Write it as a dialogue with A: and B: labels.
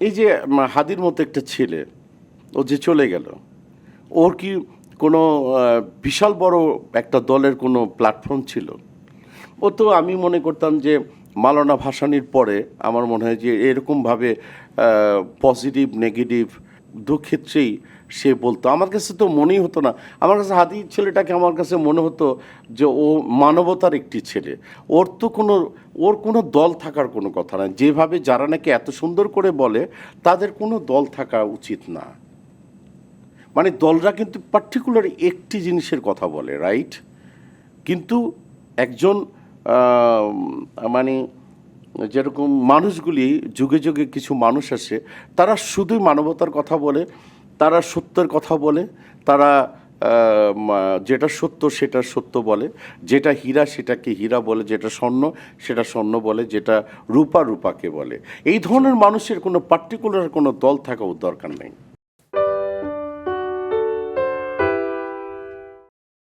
A: এই যে হাদির মতো একটা ছেলে, ও যে চলে গেল, ওর কি কোনো বিশাল বড় একটা দলের কোনো প্ল্যাটফর্ম ছিল? ও তো আমি মনে করতাম যে মাওলানা ভাসানীর পরে আমার মনে হয় যে এরকমভাবে পজিটিভ নেগেটিভ দুক্ষেত্রেই সে বলতো। আমার কাছে তো মনেই হতো না, আমার কাছে হাদি ছেলেটাকে আমার কাছে মনে হতো যে ও মানবতার একটি ছেলে। ওর কোনো দল থাকার কোনো কথা না। যেভাবে যারা নাকি এত সুন্দর করে বলে তাদের কোনো দল থাকা উচিত না। মানে দলরা কিন্তু পার্টিকুলার একটি জিনিসের কথা বলে, রাইট? কিন্তু একজন মানে যেরকম মানুষগুলি যুগে যুগে কিছু মানুষ আসে, তারা শুধুই মানবতার কথা বলে, তারা সত্যের কথা বলে, তারা যেটা সত্য সেটা সত্য বলে, যেটা হীরা সেটাকে হীরা বলে, যেটা স্বর্ণ সেটা স্বর্ণ বলে, যেটা রূপা রূপাকে বলে। এই ধরনের মানুষের কোনো পার্টিকুলার কোনো দল থাকা দরকার নেই।